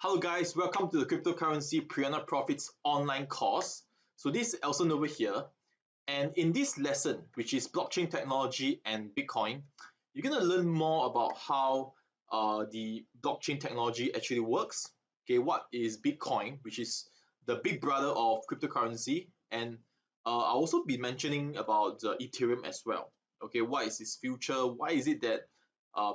Hello guys, welcome to the cryptocurrency Piranha Profits online course. So this is Alson over here, and in this lesson, which is blockchain technology and Bitcoin, you're going to learn more about how the blockchain technology actually works. Okay, what is Bitcoin, which is the big brother of cryptocurrency, and I'll also be mentioning about Ethereum as well. Okay, what is its future? Why is it that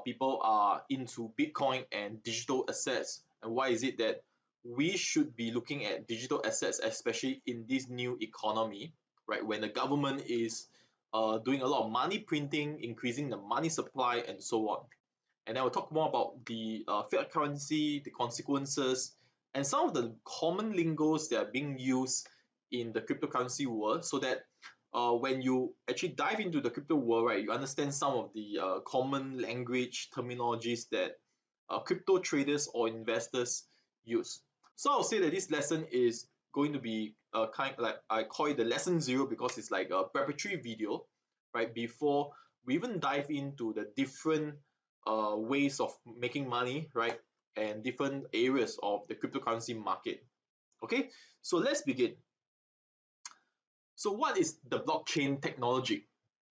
people are into Bitcoin and digital assets, and why is it that we should be looking at digital assets, especially in this new economy, right? When the government is doing a lot of money printing, increasing the money supply, and so on. And then we'll talk more about the fiat currency, the consequences, and some of the common lingos that are being used in the cryptocurrency world, so that when you actually dive into the crypto world, right, you understand some of the common language terminologies that crypto traders or investors use. So I'll say that this lesson is going to be kind like I call it the lesson zero because it's like a preparatory video, right? Before we even dive into the different ways of making money, right? And different areas of the cryptocurrency market. Okay, so let's begin. So what is the blockchain technology,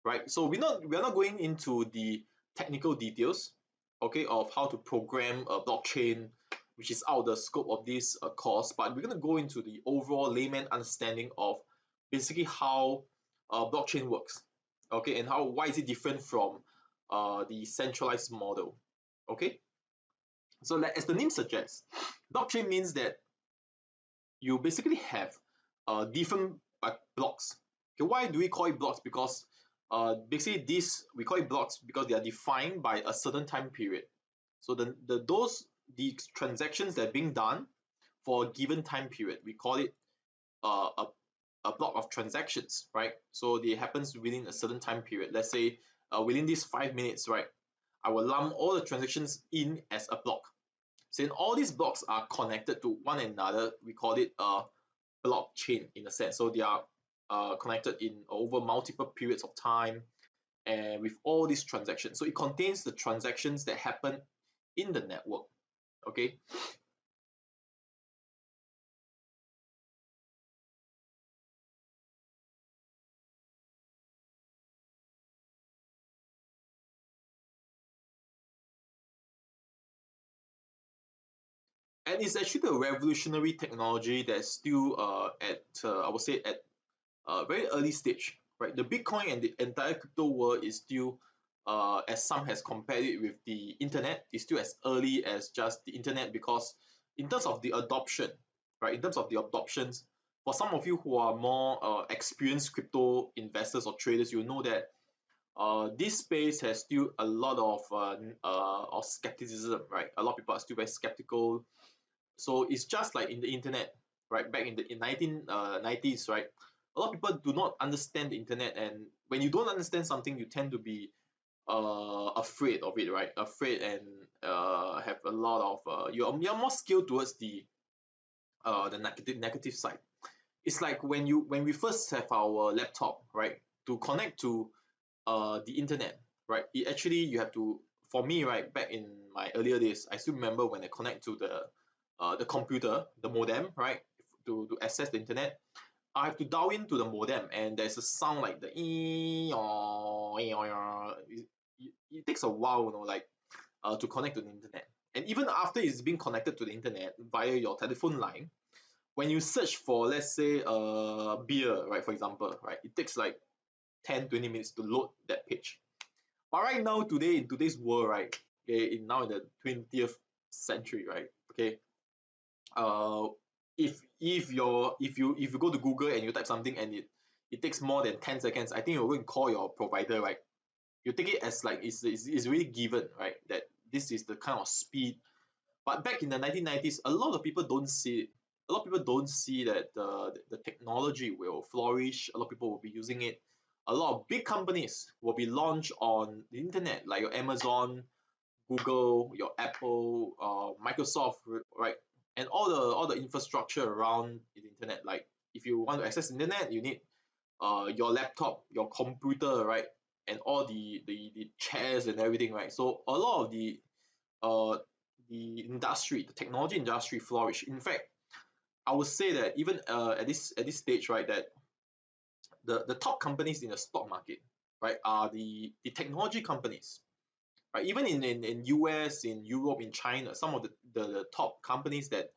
right? So we're not going into the technical details, okay, of how to program a blockchain, which is out of the scope of this course, but we're going to go into the overall layman understanding of basically how blockchain works, okay, and why is it different from the centralized model, okay? So like, as the name suggests, blockchain means that you basically have different blocks. Okay, why do we call it blocks? Because basically this we call it blocks because they are defined by a certain time period. So the transactions that are being done for a given time period, we call it uh, a, a block of transactions, right? So it happens within a certain time period. Let's say within these 5 minutes, right? I will lump all the transactions in as a block. Since all these blocks are connected to one another, we call it a blockchain in a sense. So they are connected in over multiple periods of time and with all these transactions. So it contains the transactions that happen in the network. Okay. And it's actually a revolutionary technology that's still at I would say at a very early stage, right? The Bitcoin and the entire crypto world is still, as some has compared it with the internet, is still as early as just the internet because in terms of the adoption, right? In terms of the adoptions, for some of you who are more experienced crypto investors or traders, you know that this space has still a lot of skepticism, right? A lot of people are still very skeptical. So it's just like in the internet, right? Back in the 1990s, right? A lot of people do not understand the internet, and when you don't understand something, you tend to be afraid of it, right? Afraid and have a lot of you're more skilled towards the negative side. It's like when we first have our laptop, right? To connect to the internet, right? It actually you have to, for me, right, back in my earlier days, I still remember when I connect to the computer, the modem, right, to access the internet, I have to dial into the modem, and there's a sound like the it takes a while, like to connect to the internet. And even after it's been connected to the internet via your telephone line, when you search for, let's say, beer, right, for example, right, it takes like 10-20 minutes to load that page. But right now, today, in today's world, right, okay, now in the 20th century, right, okay, uh, if you go to Google and you type something and it takes more than 10 seconds, I think you're going to call your provider, right? You take it as like it's really given, right? That this is the kind of speed. But back in the 1990s, a lot of people don't see it. A lot of people don't see that the technology will flourish. A lot of people will be using it. A lot of big companies will be launched on the internet, like your Amazon, Google, your Apple, Microsoft, right? And all the infrastructure around the internet. Like if you want to access the internet, you need your laptop, your computer, right? And all the chairs and everything, right? So a lot of uh industry, the technology industry flourish. In fact, I would say that even at this stage, right, that the top companies in the stock market, right, are the technology companies, right? Even in US, in Europe, in China, some of the top companies that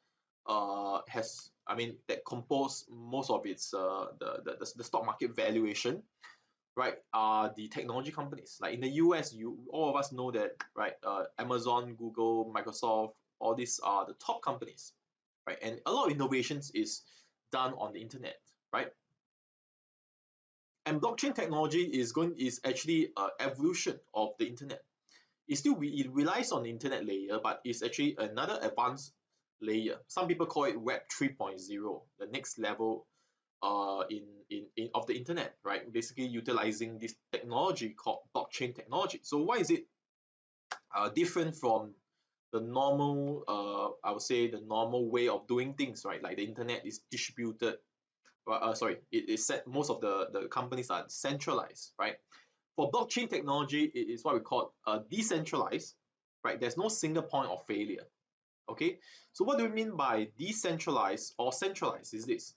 that compose most of its the stock market valuation, right, are the technology companies. Like in the US, all of us know that, right, Amazon, Google, Microsoft, all these are the top companies, right? And a lot of innovations is done on the internet, right? And blockchain technology is actually an evolution of the internet. It relies on the internet layer, but it's actually another advanced layer. Some people call it Web 3.0, the next level in of the internet, right? Basically utilizing this technology called blockchain technology. So why is it different from the normal, I would say the normal way of doing things, right? Like the internet is distributed. It is set. Most of the companies are centralized, right? For blockchain technology, it is what we call decentralized, right? There's no single point of failure. Okay, so what do we mean by decentralized or centralized? Is this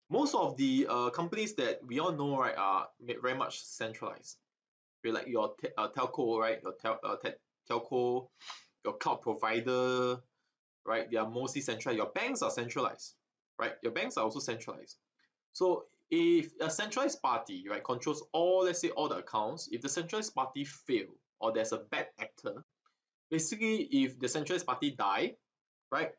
most of the companies that we all know, right, are very much centralized. Like your telco, right? Your telco, your cloud provider, right? They are mostly centralized. Your banks are centralized, right? Your banks are also centralized. So if a centralized party, right, controls all, let's say all the accounts, if the centralized party fail or there's a bad actor, basically if the centralized party die, right,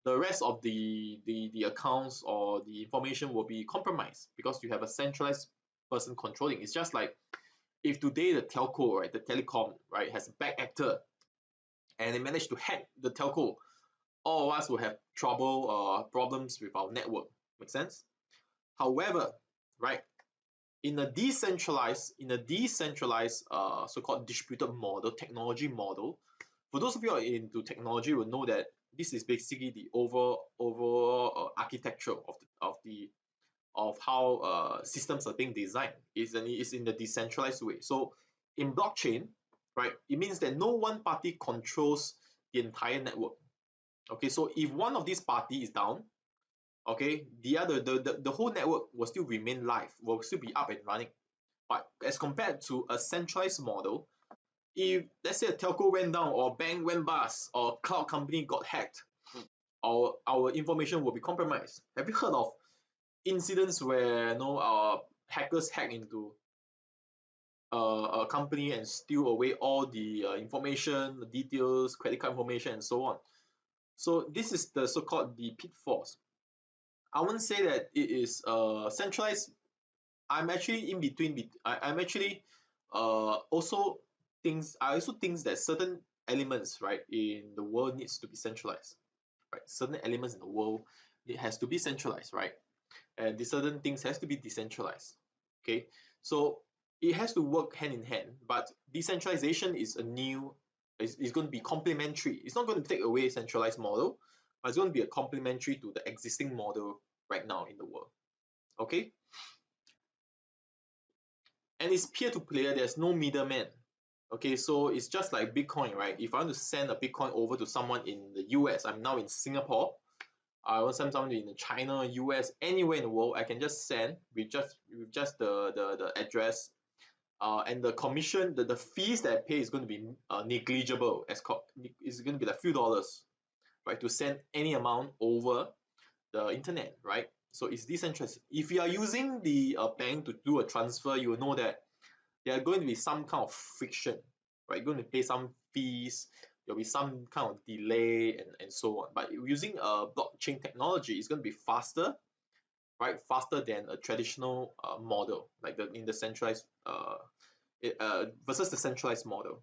the rest of the accounts or the information will be compromised because you have a centralized person controlling. It's just like if today the telco, right, the telecom, right, has a bad actor and they manage to hack the telco, all of us will have problems with our network. Make sense? However, right, in a decentralized so-called distributed model, technology model, for those of you who are into technology will know that this is basically the overall architecture of how systems are being designed. Is in the decentralized way. So in blockchain, right, it means that no one party controls the entire network. Okay, so if one of these party is down, okay, the whole network will still remain live, will still be up and running. But as compared to a centralized model, if let's say a telco went down or bank went bust or cloud company got hacked, our information will be compromised. Have you heard of incidents where hackers hack into a company and steal away all the information, the details, credit card information, and so on? So this is the so-called the pitfalls. I wouldn't say that it is centralized. I'm actually in between. I'm actually also things. I also think that certain elements, right, in the world needs to be centralized. Right, certain elements in the world it has to be centralized, right, and the certain things has to be decentralized. Okay, so it has to work hand in hand. But decentralization is going to be complementary. It's not going to take away a centralized model, but it's going to be a complementary to the existing model right now in the world. Okay, and it's peer to peer. There's no middleman. Okay, so it's just like Bitcoin, right? If I want to send a Bitcoin over to someone in the US, I'm now in Singapore. I want to send someone in China, US, anywhere in the world. I can just send with just the address, and the commission, the fees that I pay is going to be negligible. It's going to be like few dollars, right, to send any amount over the internet, right? So it's decentralized. If you are using the bank to do a transfer, you will know that there are going to be some kind of friction, right? You're going to pay some fees, there'll be some kind of delay and so on. But using a blockchain technology, it's going to be faster, right? Faster than a traditional model, like in the centralized versus the centralized model.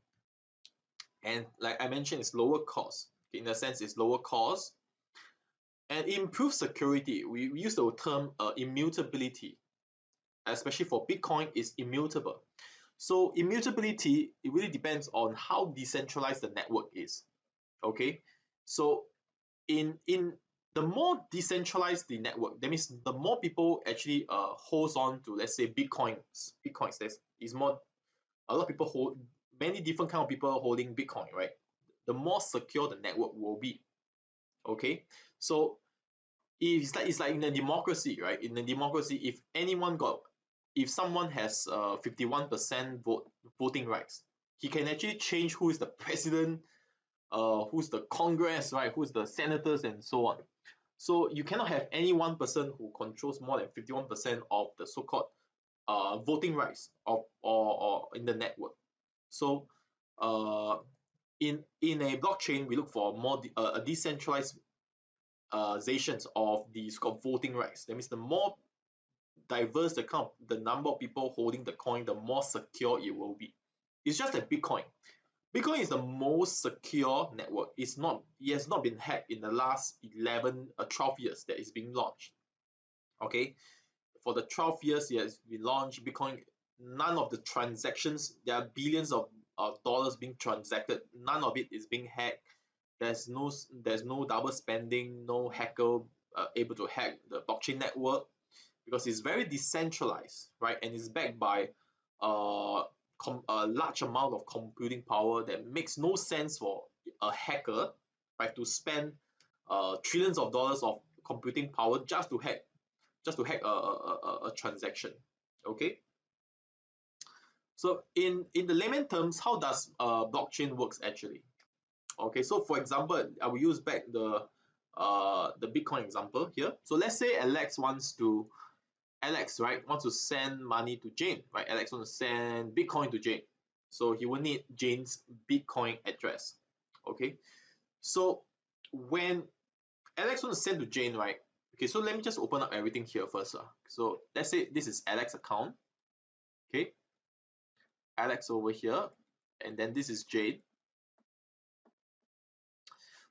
And like I mentioned, it's lower cost. In a sense, it's lower cost and improved security. We use the term immutability, especially for Bitcoin, is immutable. So immutability, it really depends on how decentralized the network is. Okay, so in the more decentralized the network, that means the more people actually holds on to, let's say, bitcoins. There's is more, a lot of people hold, many different kind of people holding Bitcoin, right? the more secure the network will be. Okay, so it's like in a democracy, right? In a democracy, if someone has 51% voting rights, he can actually change who is the president, who's the Congress, right? Who's the senators and so on. So you cannot have any one person who controls more than 51% of the so-called voting rights of or in the network. So uh, in a blockchain, we look for more a decentralized of these voting rights. That means the more diverse the number of people holding the coin, the more secure it will be. It's just like Bitcoin. Bitcoin is the most secure network. It has not been hacked in the last 12 years that it's being launched. Okay, for the 12 years it has been launched, Bitcoin, none of the transactions, there are billions of dollars being transacted, none of it is being hacked. There's no double spending, no hacker able to hack the blockchain network, because it's very decentralized, right? And it's backed by a large amount of computing power that makes no sense for a hacker, right, to spend trillions of dollars of computing power just to hack a transaction. Okay, so in the layman terms, how does blockchain works actually? Okay, so for example, I will use back the Bitcoin example here. So let's say Alex, right, wants to send money to Jane, right? Alex wants to send Bitcoin to Jane. So he will need Jane's Bitcoin address. Okay, so when Alex wants to send to Jane, right? Okay, so let me just open up everything here first. So let's say this is Alex account. Okay, Alex over here, and then this is Jane.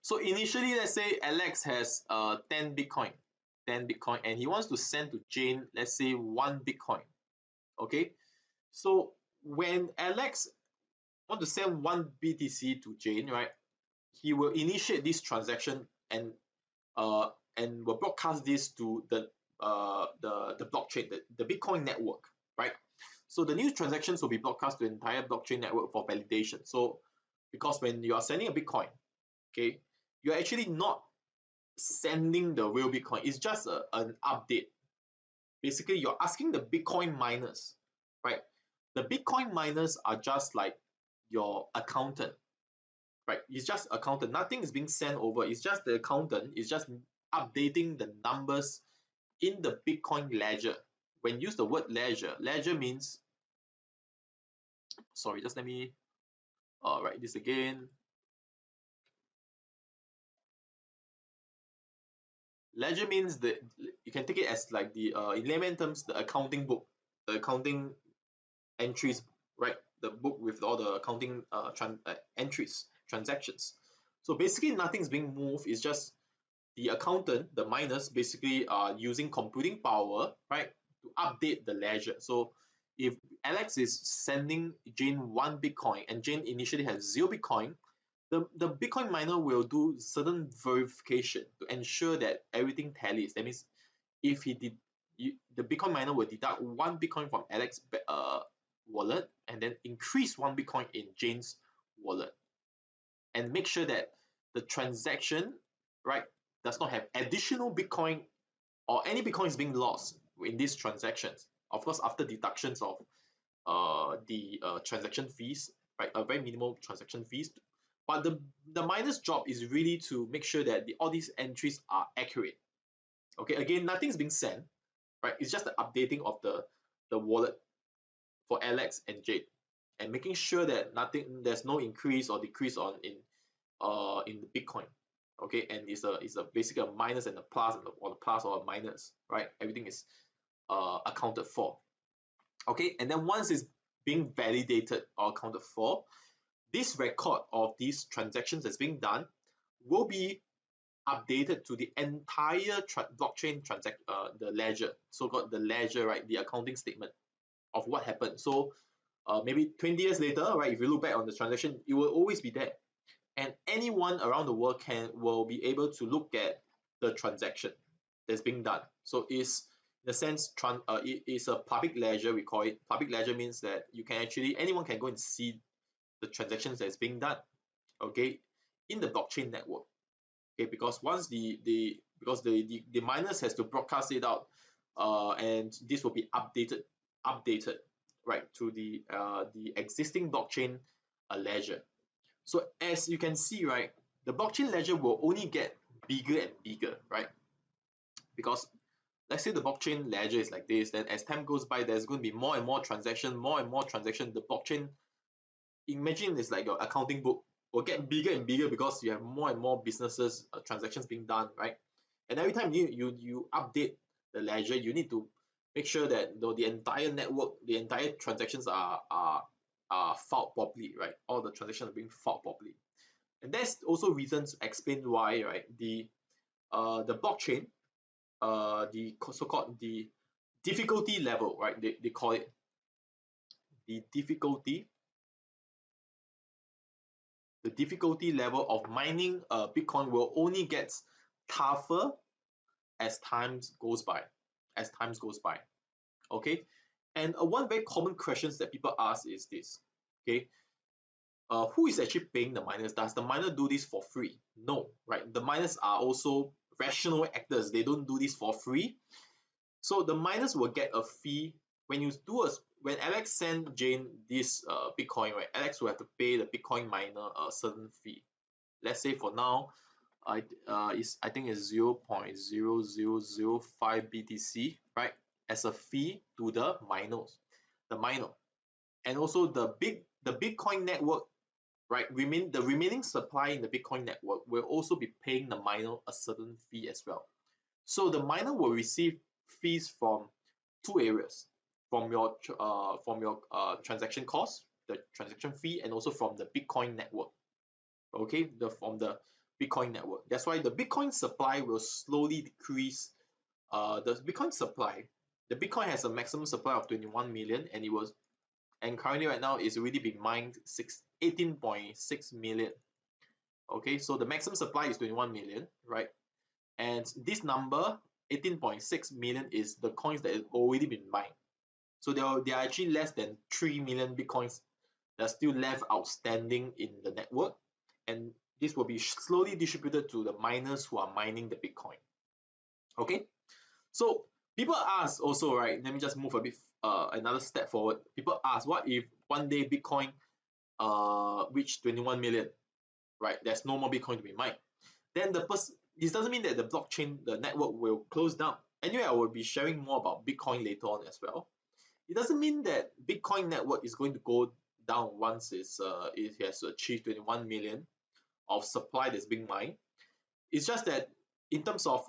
So initially, let's say Alex has 10 Bitcoin, and he wants to send to Jane, let's say 1 Bitcoin. Okay, so when Alex want to send 1 BTC to Jane, right, he will initiate this transaction and will broadcast this to the blockchain, the Bitcoin network, right? So the new transactions will be broadcast to the entire blockchain network for validation. So because when you are sending a Bitcoin, okay, you're actually not sending the real Bitcoin. It's just an update. Basically, you're asking the Bitcoin miners, right? The Bitcoin miners are just like your accountant, right? It's just accountant. Nothing is being sent over. It's just the accountant is just updating the numbers in the Bitcoin ledger. When you use the word ledger means, sorry, just let me write this again. Ledger means that you can take it as like the in layman terms, the accounting book, the accounting entries, right? The book with all the accounting entries, transactions. So basically nothing's being moved. It's just the accountant, the miners, basically are using computing power, right, to update the ledger. So if Alex is sending Jane 1 Bitcoin and Jane initially has 0 Bitcoin, the Bitcoin miner will do certain verification to ensure that everything tallies. That means if the Bitcoin miner will deduct 1 Bitcoin from Alex's wallet and then increase 1 Bitcoin in Jane's wallet, and make sure that the transaction, right, does not have additional Bitcoin or any Bitcoin is being lost in these transactions. Of course, after deductions of the transaction fees, right, a very minimal transaction fees. But the miner's job is really to make sure that all these entries are accurate. Okay, again, nothing's being sent, right? It's just the updating of the wallet for Alex and Jade, and making sure that there's no increase or decrease in the Bitcoin. Okay, and it's a basically a minus and a plus, or the plus or a minus, right? Everything is accounted for. Okay, and then once it's being validated or accounted for, this record of these transactions that's being done will be updated to the entire blockchain the ledger, so-called the ledger, right? The accounting statement of what happened. So maybe 20 years later, right, if you look back on the transaction, it will always be there. And anyone around the world will be able to look at the transaction that's being done. So it's in a sense it is a public ledger. We call it public ledger, means that anyone can go and see the transactions that's being done. Okay, in the blockchain network. Okay, because once the miners has to broadcast it out, and this will be updated right to the existing blockchain ledger. So as you can see, right, the blockchain ledger will only get bigger and bigger, right? Because let's say the blockchain ledger is like this, then as time goes by, there's going to be more and more transaction, more and more transaction. The blockchain, imagine it's like your accounting book, will get bigger and bigger because you have more and more businesses transactions being done, right? And every time you update the ledger, you need to make sure that the entire network, the entire transactions are filed properly, right? All the transactions are being filed properly. And that's also reasons to explain why, right, the blockchain, the so-called the difficulty level, right? They call it the difficulty level of mining Bitcoin will only get tougher as times goes by. Okay. And one very common questions that people ask is this. Okay, who is actually paying the miners? Does the miner do this for free? No, right? The miners are also rational actors. They don't do this for free. So the miners will get a fee when you do when Alex send Jane this Bitcoin, right? Alex will have to pay the Bitcoin miner a certain fee. Let's say for now, I think it's 0.0005 BTC, right? As a fee to the miner, and also the Bitcoin network, right? The remaining supply in the Bitcoin network will also be paying the miner a certain fee as well. So the miner will receive fees from two areas, from your transaction cost, the transaction fee, and also from the Bitcoin network. Okay, from the Bitcoin network. That's why the Bitcoin supply will slowly decrease. The Bitcoin has a maximum supply of 21 million, and currently right now is already being mined 18.6 million. Okay, so the maximum supply is 21 million, right? And this number 18.6 million is the coins that have already been mined. So there are actually less than 3 million Bitcoins that are still left outstanding in the network, and this will be slowly distributed to the miners who are mining the Bitcoin. Okay, so people ask also, right? Let me just move a bit another step forward. People ask, what if one day Bitcoin reach 21 million, right? There's no more Bitcoin to be mined. Then this doesn't mean that the blockchain, the network will close down. Anyway, I will be sharing more about Bitcoin later on as well. It doesn't mean that Bitcoin network is going to go down once it has achieved 21 million of supply that's being mined. It's just that in terms of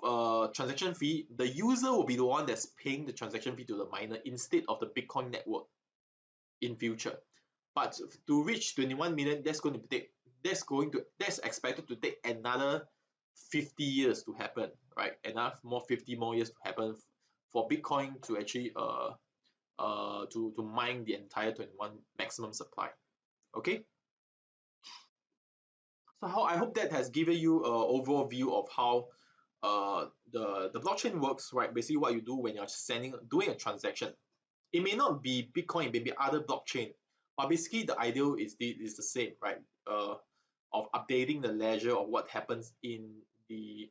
transaction fee, the user will be the one that's paying the transaction fee to the miner instead of the Bitcoin network in future. But to reach 21 million, that's expected to take another 50 years to happen, right? 50 more years to happen for Bitcoin to actually to mine the entire 21 maximum supply. Okay. So I hope that has given you an overall view of how the blockchain works, right? Basically, what you do when you're doing a transaction. It may not be Bitcoin, it may be other blockchain, but basically the ideal is the same, right? Of updating the ledger of what happens in the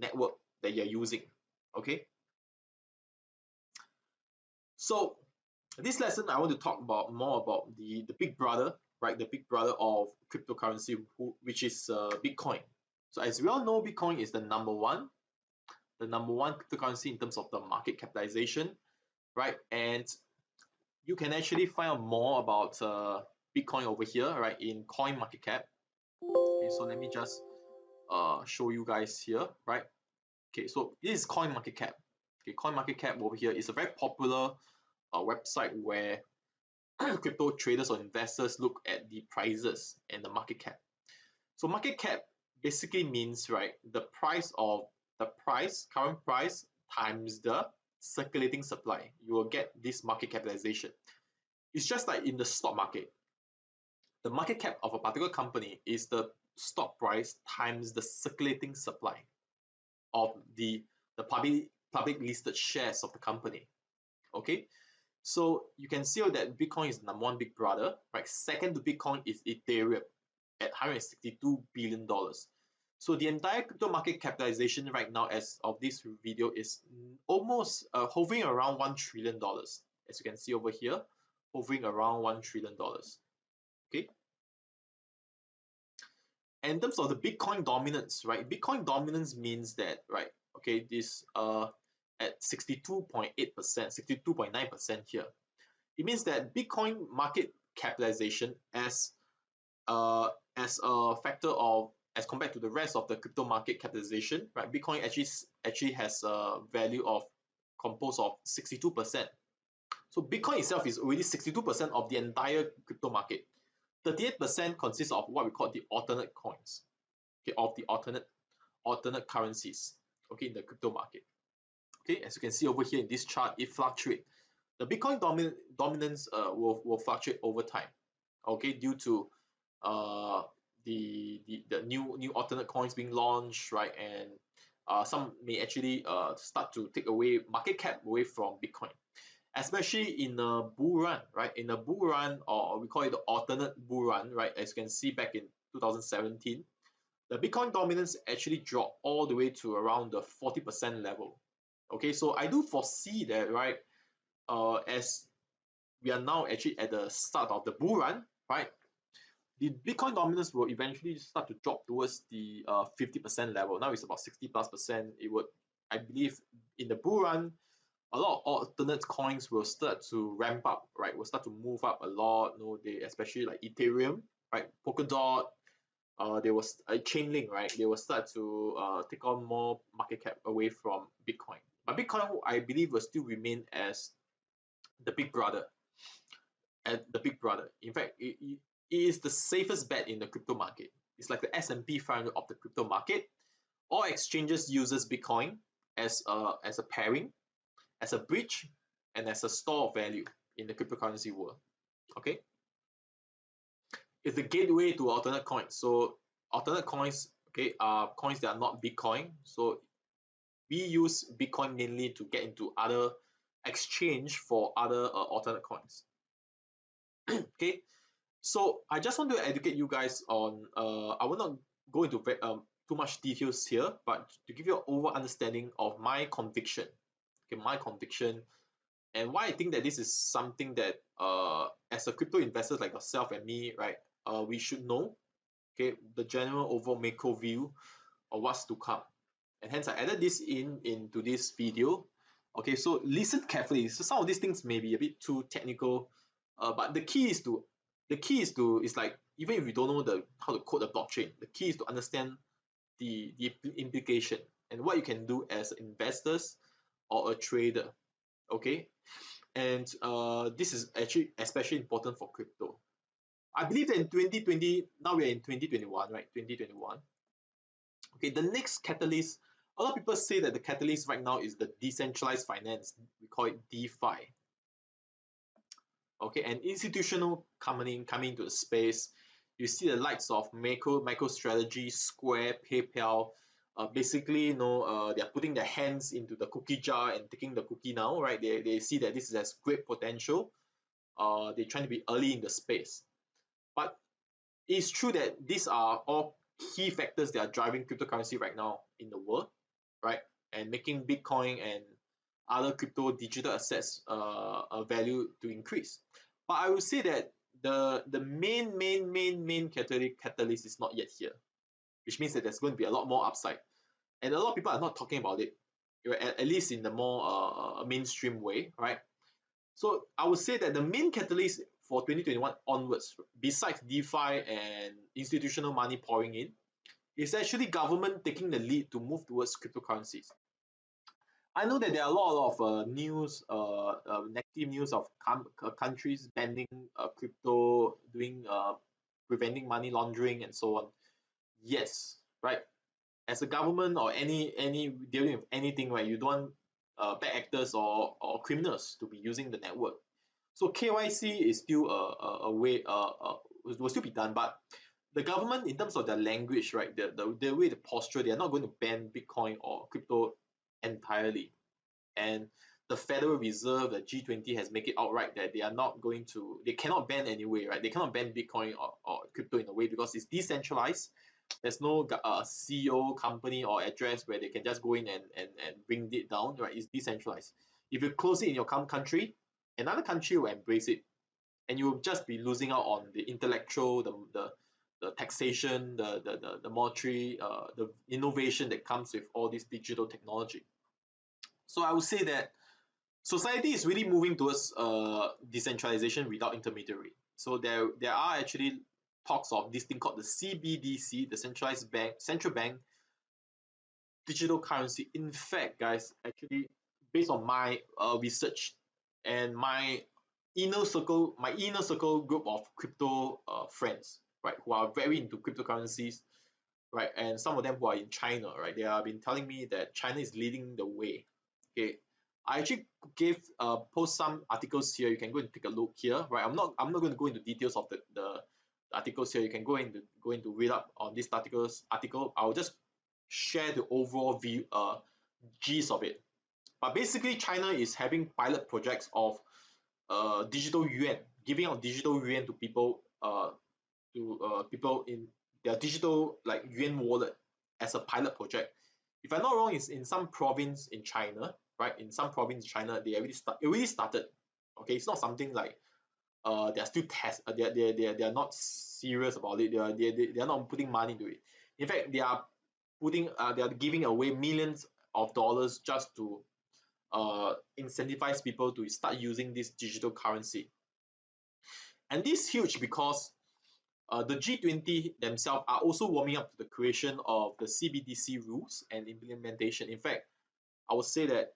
network that you're using. Okay. So this lesson I want to talk more about the big brother, right? The big brother of cryptocurrency, which is Bitcoin. So as we all know, Bitcoin is the number one cryptocurrency in terms of the market capitalization, right? And you can actually find out more about Bitcoin over here, right, in coin market cap. Okay, so let me just show you guys here, right? Okay, so this is coin market cap. Okay, coin market cap over here is a very popular website where crypto traders or investors look at the prices and the market cap. So market cap basically means, right, the current price times the circulating supply. You will get this market capitalization. It's just like in the stock market. The market cap of a particular company is the stock price times the circulating supply of the public listed shares of the company. Okay, so you can see that Bitcoin is number one big brother, right? Second to Bitcoin is Ethereum. at $162 billion. So the entire crypto market capitalization right now as of this video is almost hovering around $1 trillion. As you can see over here, hovering around $1 trillion. Okay. And in terms of the Bitcoin dominance, right? Bitcoin dominance means that, right? Okay, this at 62.8%, 62.9% here. It means that Bitcoin market capitalization as a factor of, as compared to the rest of the crypto market capitalization, right? Bitcoin actually has a value of composed of 62%. So Bitcoin itself is already 62% of the entire crypto market. 38% consists of what we call the alternate coins, okay, of the alternate currencies, okay, in the crypto market. Okay, as you can see over here in this chart, it fluctuates. The Bitcoin dominance will fluctuate over time, okay, due to the new alternate coins being launched, right, and some may actually start to take away market cap away from Bitcoin, especially in a bull run, right? In a bull run, or we call it the alternate bull run, right? As you can see back in 2017, the Bitcoin dominance actually dropped all the way to around the 40% level. Okay, so I do foresee that, right, as we are now actually at the start of the bull run, right, the Bitcoin dominance will eventually start to drop towards the 50% level. Now it's about 60+%. It would, I believe, in the bull run, a lot of alternate coins will start to ramp up, right? Will start to move up a lot. You know, they especially like Ethereum, right? Polkadot, they was a Chainlink, right? They will start to take on more market cap away from Bitcoin. But Bitcoin, I believe, will still remain as the big brother. In fact, it is the safest bet in the crypto market. It's like the S&P 500 of the crypto market. All exchanges uses Bitcoin as a pairing, as a bridge, and as a store of value in the cryptocurrency world. Okay, it's the gateway to alternate coins. So alternate coins, okay, are coins that are not Bitcoin. So we use Bitcoin mainly to get into other exchange for other alternate coins. Okay, so I just want to educate you guys on, I will not go into too much details here, but to give you an over understanding of my conviction, okay, my conviction, and why I think that this is something that as a crypto investors like yourself and me, right, we should know, okay, the general overall macro view of what's to come. And hence I added this into this video. Okay, so listen carefully. So some of these things may be a bit too technical, but the key is like, even if you don't know how to code the blockchain, the key is to understand the implication and what you can do as investors or a trader. Okay, and this is actually especially important for crypto. I believe that in 2020, now we are in 2021, right? 2021. Okay, the next catalyst, a lot of people say that the catalyst right now is the decentralized finance. We call it DeFi. Okay, and institutional coming into the space. You see the likes of MicroStrategy, Square, PayPal. Basically, you know, they are putting their hands into the cookie jar and taking the cookie now, right? They see that this has great potential. They're trying to be early in the space. But it's true that these are all key factors that are driving cryptocurrency right now in the world, right? And making Bitcoin and other crypto digital assets a value to increase. But I would say that the main catalyst is not yet here, which means that there's going to be a lot more upside. And a lot of people are not talking about it, at least in the more mainstream way, right? So I would say that the main catalyst for 2021 onwards, besides DeFi and institutional money pouring in, is actually government taking the lead to move towards cryptocurrencies. I know that there are a lot of news, negative news of countries banning crypto, doing preventing money laundering and so on. Yes, right. As a government or any dealing with anything, right, you don't want bad actors or criminals to be using the network. So KYC is still a way will still be done, but the government, in terms of their language, right, the way the posture, they are not going to ban Bitcoin or crypto entirely. And the Federal Reserve, the G20 has made it outright that they are not going to, they cannot ban anyway, right? They cannot ban Bitcoin or crypto in a way because it's decentralized. There's no CEO company or address where they can just go in and bring it down, right? It's decentralized. If you close it in your country, another country will embrace it, and you will just be losing out on the intellectual, the taxation, the monetary, the innovation that comes with all this digital technology. So I would say that society is really moving towards decentralization without intermediary. So there are actually talks of this thing called the CBDC, the central bank digital currency. In fact, guys, actually based on my research and my inner circle group of crypto friends, right, who are very into cryptocurrencies, right, and some of them who are in China, right, they have been telling me that China is leading the way. Okay, I actually gave post some articles here. You can go and take a look here, right? I'm not going to go into details of the articles here. You can go into read up on this article. I'll just share the overall view gist of it. But basically, China is having pilot projects of digital yuan, giving out digital yuan to people in their digital like yuan wallet as a pilot project. If I'm not wrong, it's in some province in China, right? In some province in China, it already started. Okay, it's not something like they're still they're not serious about it. They're not putting money into it. In fact, they are giving away millions of dollars just to incentivize people to start using this digital currency. And this is huge because the G20 themselves are also warming up to the creation of the CBDC rules and implementation. In fact, I would say that,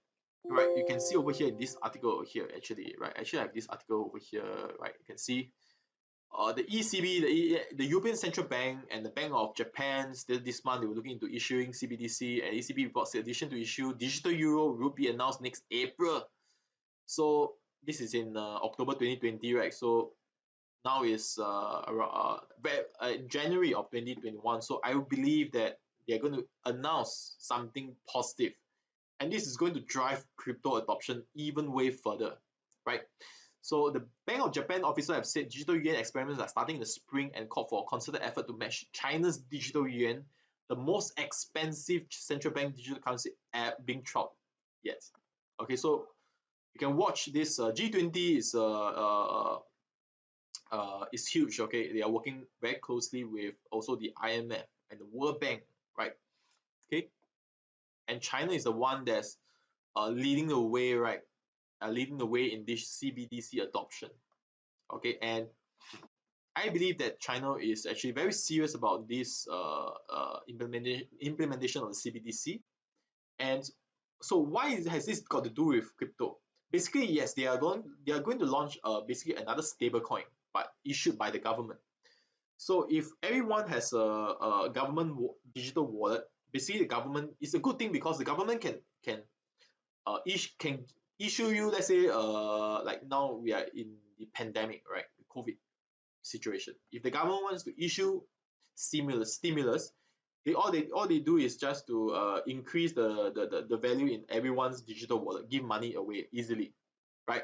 right, you can see over here in this article over here, actually, right, actually I have this article over here, right, you can see the ECB, the European Central Bank and the Bank of Japan, this month they were looking into issuing CBDC, and ECB reports in addition to issue digital euro will be announced next April. So this is in October 2020, right? So now is around January of 2021. So I believe that they're going to announce something positive, and this is going to drive crypto adoption even way further, right? So the Bank of Japan officer have said digital yuan experiments are starting in the spring and called for a concerted effort to match China's digital yuan, the most expensive central bank digital currency being trialed yet. Okay, so you can watch this. G20 is huge. Okay, they are working very closely with also the IMF and the World Bank, right? Okay, and China is the one that's leading the way, right? Leading the way in this CBDC adoption. Okay, and I believe that China is actually very serious about this implementation of the CBDC. And so why has this got to do with crypto? Basically, yes, they are going to launch basically another stable coin, but issued by the government. So if everyone has a government digital wallet, basically the government is a good thing because the government can issue you, let's say like now we are in the pandemic, right, the COVID situation. If the government wants to issue stimulus, all they do is just to increase the value in everyone's digital wallet, give money away easily, right?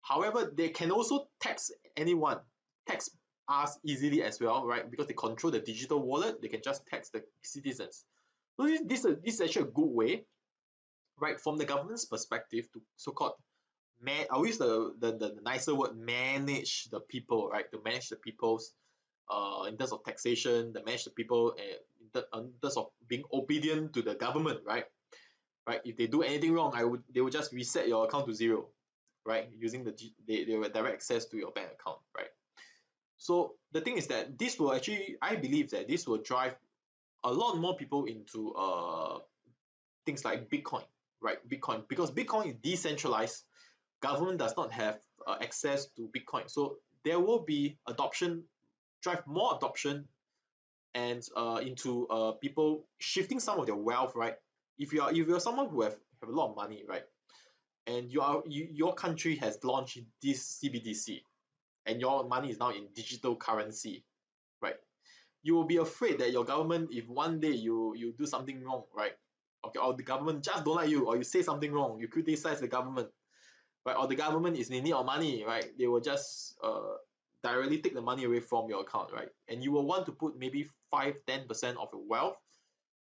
However, they can also tax anyone, tax us easily as well, right? Because they control the digital wallet, they can just tax the citizens. So this is actually a good way, right, from the government's perspective to so-called I'll use the nicer word, manage the people, right? To manage the people's in terms of taxation, to manage the people in terms of being obedient to the government, right? Right. If they do anything wrong, they would just reset your account to zero, right? Using they will direct access to your bank account, right? So the thing is that this will actually, I believe that this will drive a lot more people into things like Bitcoin, right? Bitcoin, because Bitcoin is decentralized, government does not have access to Bitcoin, so there will be adoption, drive more adoption, and into people shifting some of their wealth, right? If you're someone who have a lot of money, right, and your country has launched this CBDC, and your money is now in digital currency, right? You will be afraid that your government, if one day you do something wrong, right, okay, or the government just don't like you, or you say something wrong, you criticize the government, right, or the government is in need of money, right, they will just directly take the money away from your account, right, and you will want to put maybe 5-10% of your wealth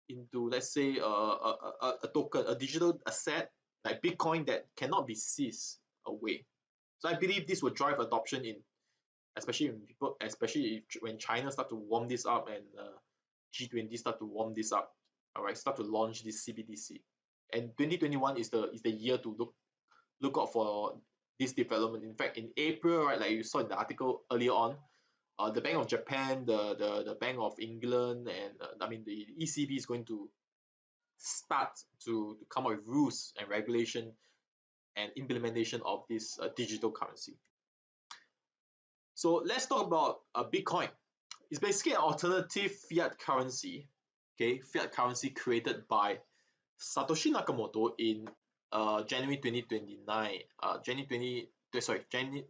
into, let's say, a token, a digital asset like Bitcoin that cannot be seized away. So I believe this will drive adoption in, especially when people, especially if, when China start to warm this up and G20 start to warm this up, all right, start to launch this CBDC. And 2021 is the year to look out for this development. In fact, in April, right, like you saw in the article earlier on, the Bank of Japan, the Bank of England, and I mean the ECB is going to start to come up with rules and regulation and implementation of this digital currency. So let's talk about Bitcoin. It's basically an alternative fiat currency, okay, fiat currency created by Satoshi Nakamoto in January 2029, January 20, sorry, January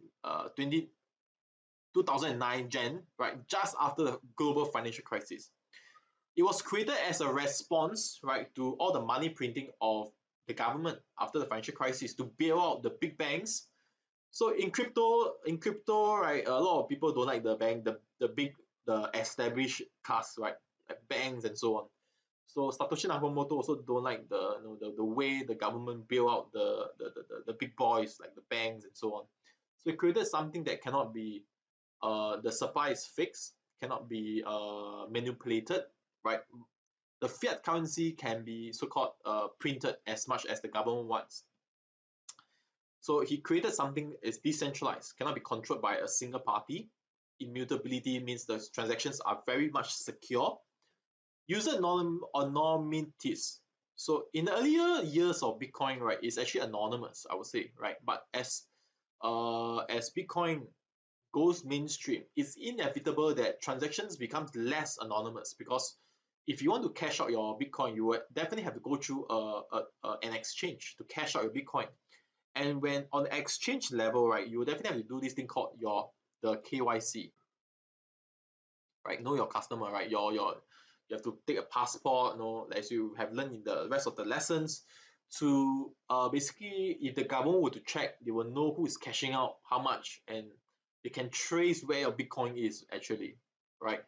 2009 Jan, right, just after the global financial crisis. It was created as a response, right, to all the money printing of the government after the financial crisis to bail out the big banks. So in crypto, right, a lot of people don't like the bank, the big, the established class, right, like banks and so on. So Satoshi Nakamoto also don't like the way the government bail out the big boys like the banks and so on. So it created something that cannot be the supply is fixed, cannot be manipulated, right? The fiat currency can be so-called printed as much as the government wants. So he created something is decentralized, cannot be controlled by a single party. Immutability means the transactions are very much secure. User anonymities. So in the earlier years of Bitcoin, right, it's actually anonymous, I would say, right? But as Bitcoin goes mainstream, it's inevitable that transactions becomes less anonymous, because if you want to cash out your Bitcoin, you would definitely have to go through an exchange to cash out your Bitcoin. And when on the exchange level, right, you will definitely have to do this thing called the KYC, right? Know your customer, right? You have to take a passport, as you have learned in the rest of the lessons, to basically, if the government were to check, they will know who is cashing out how much, and they can trace where your Bitcoin is actually, right?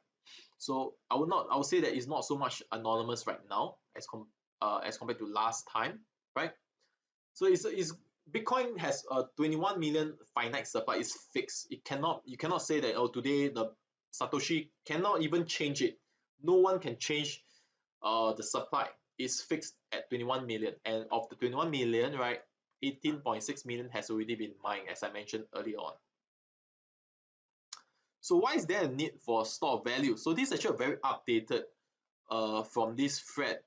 So I would say that it's not so much anonymous right now as compared to last time, right? So it's Bitcoin has a 21 million finite supply. Is fixed. You cannot say that, oh, today the Satoshi cannot even change it. No one can change the supply. It's fixed at 21 million, and of the 21 million, right, 18.6 million has already been mined, as I mentioned earlier on. So why is there a need for store of value? So this is actually a very updated from this thread,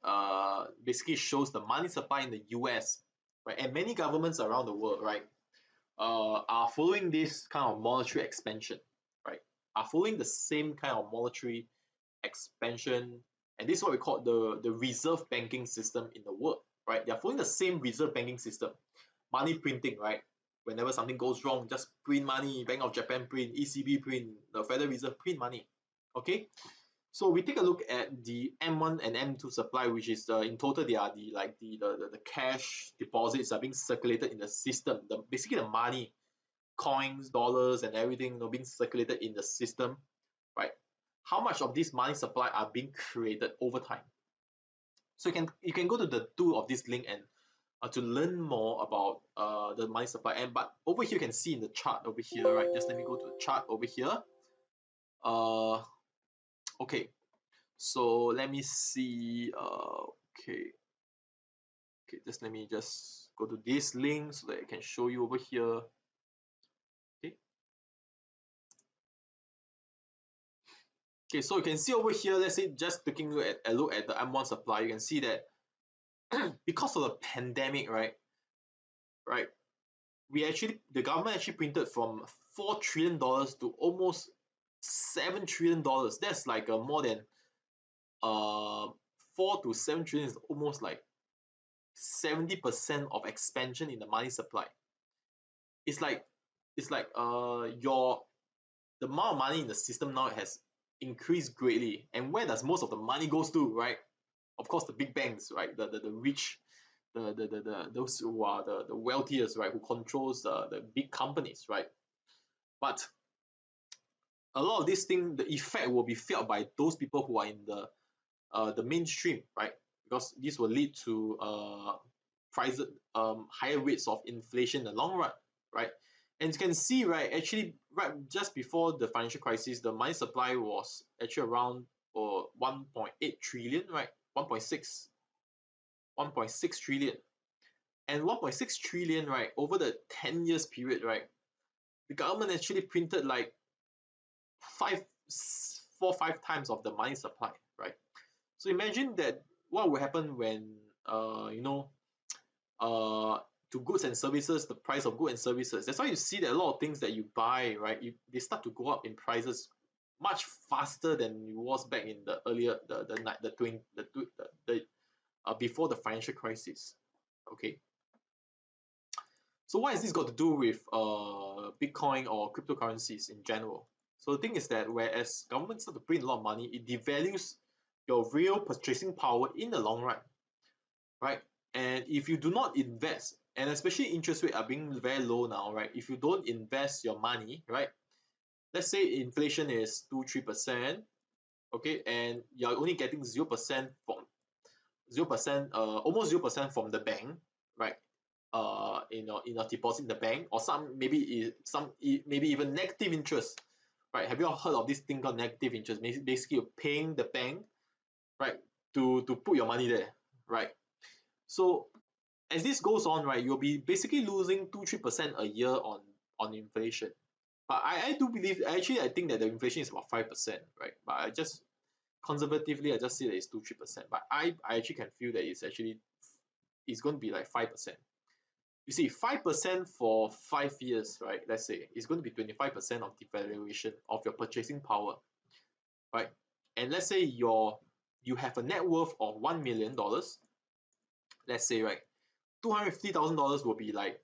basically shows the money supply in the US, right, and many governments around the world, right, are following this kind of monetary expansion, right, are following the same kind of monetary expansion, and this is what we call the reserve banking system in the world, right? They are following the same reserve banking system, money printing, right? Whenever something goes wrong, just print money, Bank of Japan print, ECB print, the Federal Reserve print money, okay? So we take a look at the M1 and M2 supply, which is in total they are the cash deposits are being circulated in the system. Basically the money, coins, dollars, and everything, being circulated in the system, right? How much of this money supply are being created over time? So you can go to the two of this link and to learn more about the money supply. But over here you can see in the chart over here, right? Just let me go to the chart over here. Okay. So let me see. Okay, just let me just go to this link so that I can show you over here. Okay. Okay, so you can see over here, let's say just taking a look at the M1 supply, you can see that because of the pandemic, right, the government actually printed from $4 trillion to almost $7 trillion. That's like a more than 4 to 7 trillion is almost like 70% of expansion in the money supply. It's like the amount of money in the system now has increased greatly. And where does most of the money goes to, right? of course the big banks, right, the rich, those who are the wealthiest, right, who controls the big companies, right. But a lot of this thing, the effect will be felt by those people who are in the mainstream, right, because this will lead to price higher rates of inflation in the long run, right. And you can see, right, actually right just before the financial crisis, the money supply was actually around 1.8 trillion, right, 1.6 trillion. And 1.6 trillion, right, over the 10 years period, right, the government actually printed like five, 4 or 5 times of the money supply, right. So imagine that what will happen when you know to goods and services, the price of goods and services. That's why you see that a lot of things that you buy, right, they start to go up in prices much faster than it was back in the earlier the 20 the before the financial crisis. Okay. So what has this got to do with Bitcoin or cryptocurrencies in general? So the thing is that whereas governments start to print a lot of money, it devalues your real purchasing power in the long run, right? And if you do not invest, and especially interest rates are being very low now, right? If you don't invest your money, right? Let's say inflation is 2-3%, okay, and you're only getting 0% from 0%, almost 0% from the bank, right? In a deposit in the bank, or maybe even negative interest, right? Have you all heard of this thing called negative interest? Basically, you're paying the bank, right, to put your money there, right? So as this goes on, right, you'll be basically losing 2-3% a year on inflation. But I do believe, actually I think that the inflation is about 5%, right? But I just conservatively I just say that it's 2-3%. But I actually can feel that it's going to be like 5%. You see, 5% for 5 years, right? Let's say it's going to be 25% of devaluation of your purchasing power, right? And let's say you have a net worth of $1 million. Let's say, right, $250,000 will be like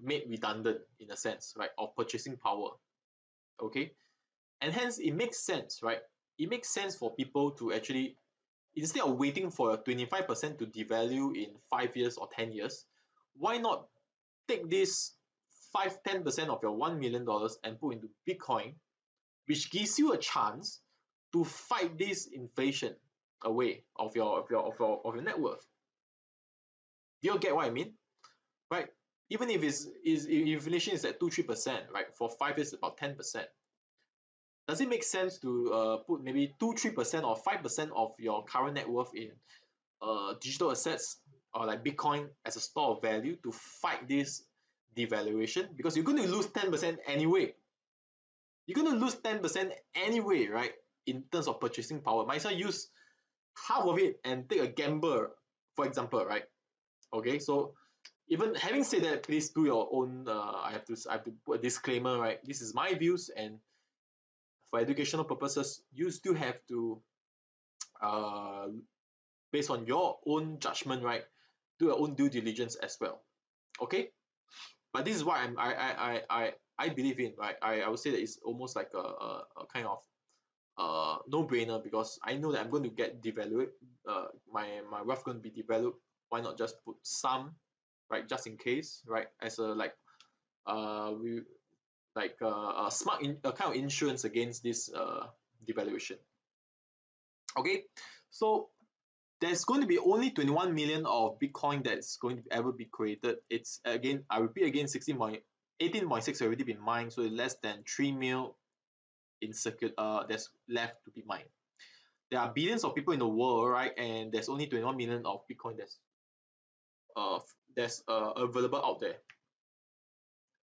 made redundant in a sense, right, of purchasing power. Okay, and hence it makes sense, right? It makes sense for people to actually, instead of waiting for a 25% to devalue in 5 years or 10 years, why not take this 5-10% of your $1 million and put into Bitcoin, which gives you a chance to fight this inflation away of your net worth. Do you get what I mean? Right? Even if if inflation is at 2-3%, right, for 5 years about 10%, does it make sense to put maybe 2-3% or 5% of your current net worth in digital assets or like Bitcoin as a store of value to fight this devaluation? Because you're going to lose 10% anyway. You're going to lose 10% anyway, right? In terms of purchasing power, might as well use half of it and take a gamble, for example, right? Okay, so even having said that, please do your own. I have to put a disclaimer, right? This is my views, and for educational purposes, you still have to, uh, based on your own judgment, right, do your own due diligence as well. Okay, but this is what I believe in, right? I would say that it's almost like a kind of no-brainer, because I know that I'm going to get devalued. My wealth going to be devalued. Why not just put some, right, just in case, right, as a like we like a a kind of insurance against this devaluation. Okay, so there's going to be only 21 million of Bitcoin that's going to ever be created. It's again, I repeat again, 18.6 already been mined, so less than 3 mil in circuit that's left to be mined. There are billions of people in the world, right, and there's only 21 million of Bitcoin uh that's available out there.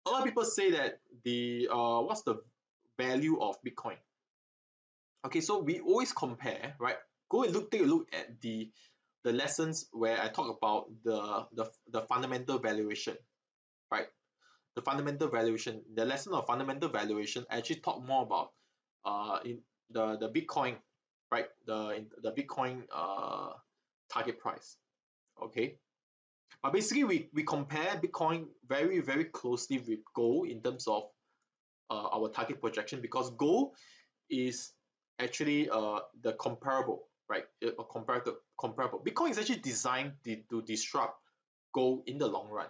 A lot of people say that the what's the value of Bitcoin? Okay, so we always compare, right? Go and take a look at the lessons where I talk about the fundamental valuation, right? The fundamental valuation, the lesson of fundamental valuation, I actually talk more about in the Bitcoin, right? The Bitcoin target price. Okay. But basically we compare Bitcoin very, very closely with gold in terms of our target projection, because gold is actually the comparable, right? Or comparable. Bitcoin is actually designed to disrupt gold in the long run.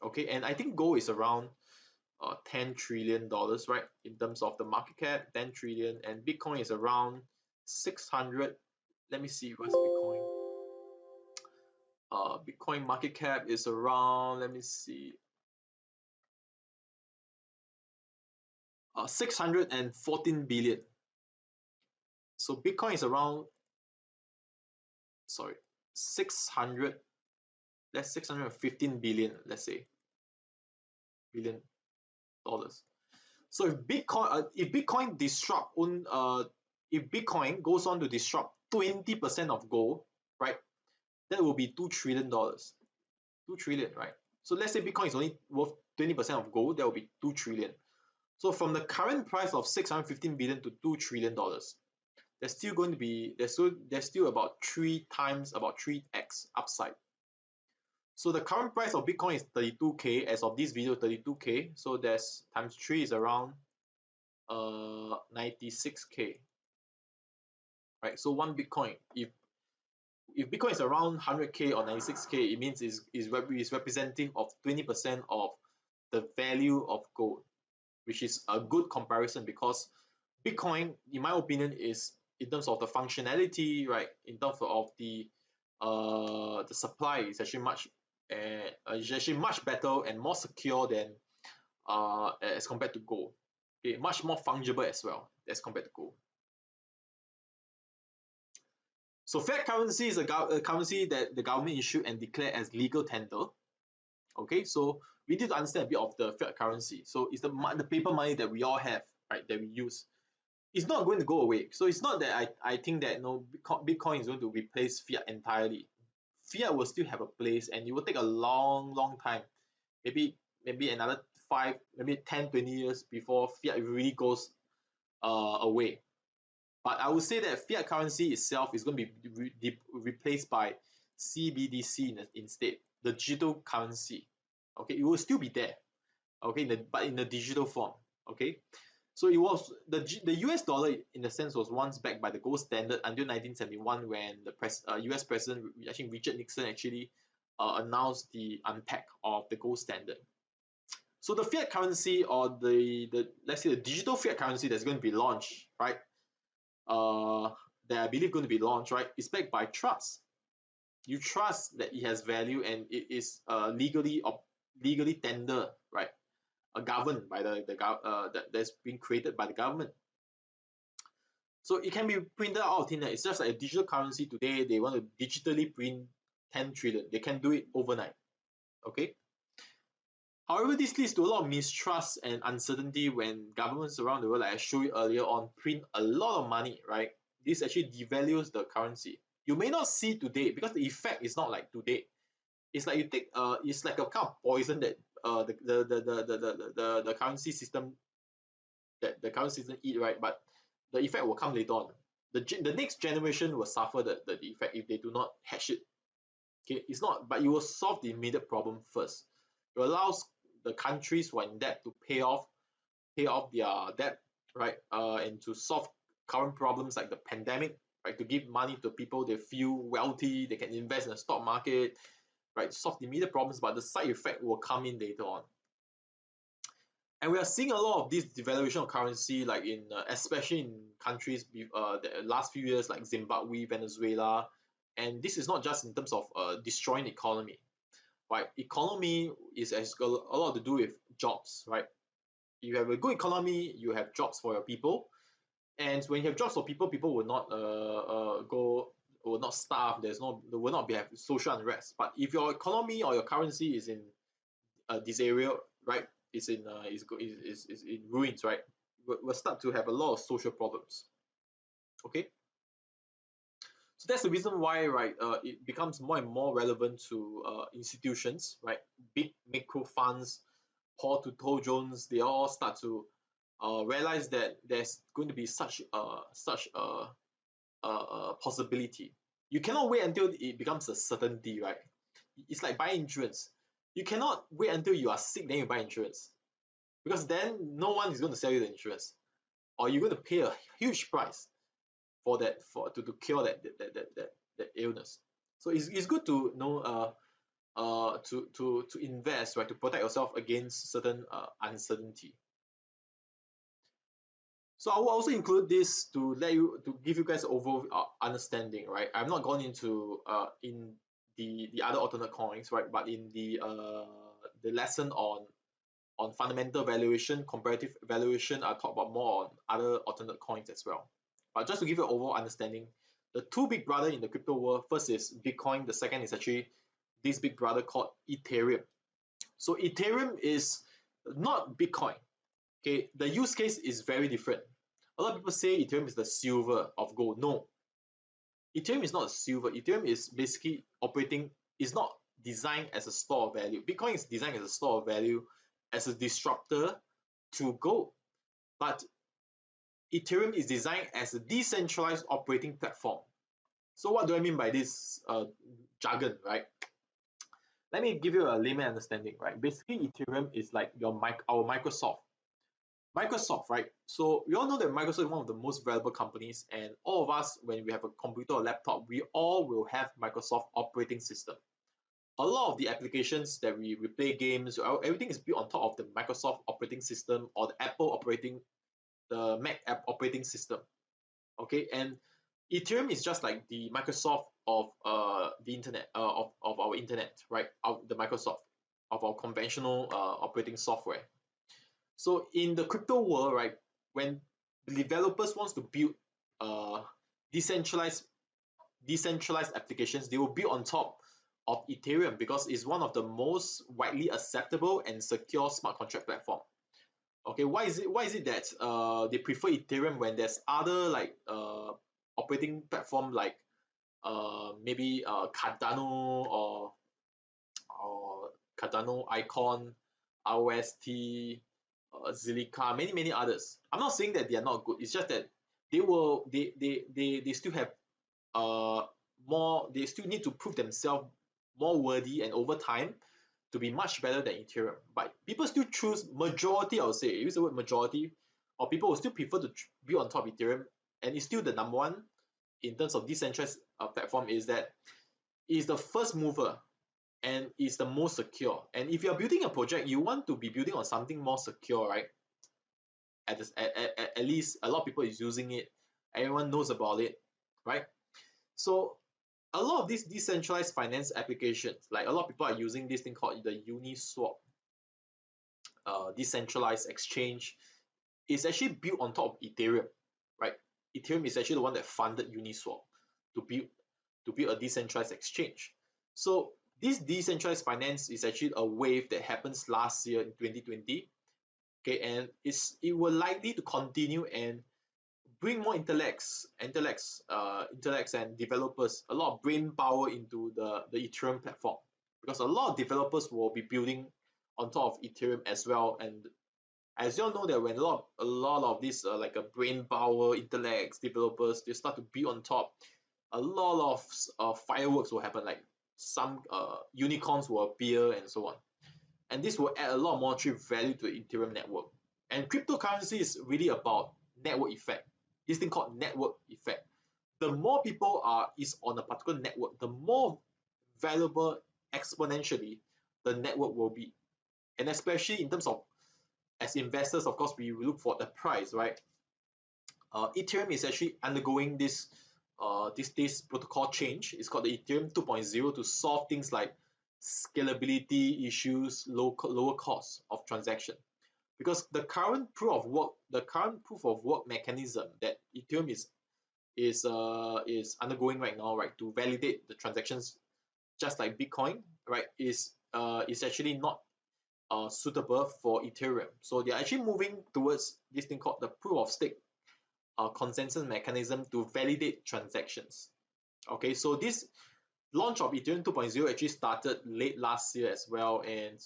Okay, and I think gold is around $10 trillion, right? In terms of the market cap, 10 trillion, and Bitcoin is around 600. Let me see what's Bitcoin. Bitcoin market cap is around, let me see, 614 billion. So Bitcoin is around, sorry, 600, that's 615 billion, let's say, billion dollars. So if Bitcoin disrupt if Bitcoin goes on to disrupt 20% of gold, right, that will be $2 trillion. 2 trillion, right? So let's say Bitcoin is only worth 20% of gold, that will be 2 trillion. So from the current price of 615 billion to $2 trillion, there's still going to be there's still about 3x, about 3x upside. So the current price of Bitcoin is 32k as of this video, 32k. So there's times 3 is around 96k, right? So one Bitcoin, if Bitcoin is around 100k or 96k, it means is representative of 20% of the value of gold, which is a good comparison because Bitcoin, in my opinion, is in terms of the functionality, right? In terms of the supply is actually much better and more secure than as compared to gold. Okay, much more fungible as well as compared to gold. So fiat currency is a currency that the government issued and declared as legal tender. Okay, so we need to understand a bit of the fiat currency. So it's the paper money that we all have, right, that we use. It's not going to go away. So it's not that I think that Bitcoin is going to replace fiat entirely. Fiat will still have a place and it will take a long time. Maybe another 5, maybe 10, 20 years before fiat really goes away. But I would say that fiat currency itself is going to be replaced by CBDC instead, the digital currency. Okay, it will still be there. Okay, but in the digital form. Okay, so it was the US dollar in a sense was once backed by the gold standard until 1971 when the US president, I think Richard Nixon, actually announced the unpack of the gold standard. So the fiat currency, or the let's say the digital fiat currency that's going to be launched, right? That I believe going to be launched, right, is backed by trust. You trust that it has value and it is legally tender, right? Governed by that's being created by the government. So it can be printed out of thin air. It's just like a digital currency today. They want to digitally print 10 trillion. They can do it overnight. Okay. However, this leads to a lot of mistrust and uncertainty when governments around the world, like I showed you earlier on, print a lot of money, right? This actually devalues the currency. You may not see today because the effect is not like today. It's like you take it's like a kind of poison that the currency system eat, right? But the effect will come later on. The next generation will suffer the effect if they do not hatch it. Okay, it's not, but it will solve the immediate problem first. It allows the countries who are in debt to pay off their debt, right? And to solve current problems like the pandemic, right? To give money to people they feel wealthy, they can invest in the stock market, right? Solve the immediate problems, but the side effect will come in later on. And we are seeing a lot of this devaluation of currency, like in especially in countries the last few years, like Zimbabwe, Venezuela, and this is not just in terms of destroying the economy, right? Economy has got a lot to do with jobs, right? You have a good economy, you have jobs for your people, and when you have jobs for people, people will not will not starve. There will not be have social unrest. But if your economy or your currency is in this area, right, is in ruins, right, we'll start to have a lot of social problems. Okay, so that's the reason why, right, it becomes more and more relevant to institutions, right, big macro funds, Paul Jones, they all start to realize that there's going to be such a possibility. You cannot wait until it becomes a certainty, right? It's like buying insurance. You cannot wait until you are sick then you buy insurance, because then no one is going to sell you the insurance, or you're going to pay a huge price. to cure that illness. So it's good to know to invest, right, to protect yourself against certain uncertainty. So I will also include this to give you guys overall understanding, right? I'm not gone into in the other alternate coins, right? But in the lesson on fundamental valuation, comparative valuation, I'll talk about more on other alternate coins as well. But just to give you an overall understanding, the two big brother in the crypto world, first is Bitcoin, the second is actually this big brother called Ethereum. So Ethereum is not Bitcoin. Okay, the use case is very different. A lot of people say Ethereum is the silver of gold. No, Ethereum is not silver. Ethereum is basically is not designed as a store of value. Bitcoin is designed as a store of value, as a disruptor to gold. But Ethereum is designed as a decentralized operating platform. So what do I mean by this jargon, right? Let me give you a layman understanding, right? Basically, Ethereum is like our Microsoft. Microsoft, right? So we all know that Microsoft is one of the most valuable companies, and all of us, when we have a computer or laptop, we all will have Microsoft operating system. A lot of the applications that we play games, everything is built on top of the Microsoft operating system or the Mac app operating system. Okay, and Ethereum is just like the Microsoft of the internet, of our internet, right? The Microsoft of our conventional operating software. So in the crypto world, right, when developers wants to build decentralized applications, they will build on top of Ethereum because it's one of the most widely acceptable and secure smart contract platform. Okay, why is it that they prefer Ethereum when there's other like operating platform like maybe Cardano or Cardano, Icon, ROST, Zilliqa, many others. I'm not saying that they are not good. It's just that they still have they still need to prove themselves more worthy, and over time to be much better than Ethereum. But people still choose majority, I would say, use the word majority, or people will still prefer to be on top of Ethereum, and it's still the number one in terms of decentralized platform, is that it's the first mover and is the most secure. And if you're building a project, you want to be building on something more secure, right? At least a lot of people is using it, everyone knows about it, right? So a lot of these decentralized finance applications, like a lot of people are using this thing called the Uniswap decentralized exchange, is actually built on top of Ethereum, right? Ethereum is actually the one that funded Uniswap to build a decentralized exchange. So this decentralized finance is actually a wave that happens last year in 2020. Okay, and it will likely to continue and bring more intellects and developers, a lot of brain power into the Ethereum platform, because a lot of developers will be building on top of Ethereum as well. And as you all know that when a lot of these like a brain power intellects developers, they start to be on top, a lot of fireworks will happen, like some unicorns will appear and so on, and this will add a lot of monetary value to the Ethereum network. And cryptocurrency is really about network effect, this thing called network effect. The more people is on a particular network, the more valuable exponentially the network will be. And especially in terms of, as investors, of course, we look for the price, right? Ethereum is actually undergoing this protocol change. It's called the Ethereum 2.0 to solve things like scalability issues, lower cost of transaction. Because the current proof of work mechanism that Ethereum is undergoing right now, right, to validate the transactions, just like Bitcoin, right, is actually not suitable for Ethereum. So they're actually moving towards this thing called the proof of stake consensus mechanism to validate transactions. Okay, so this launch of Ethereum 2.0 actually started late last year as well, and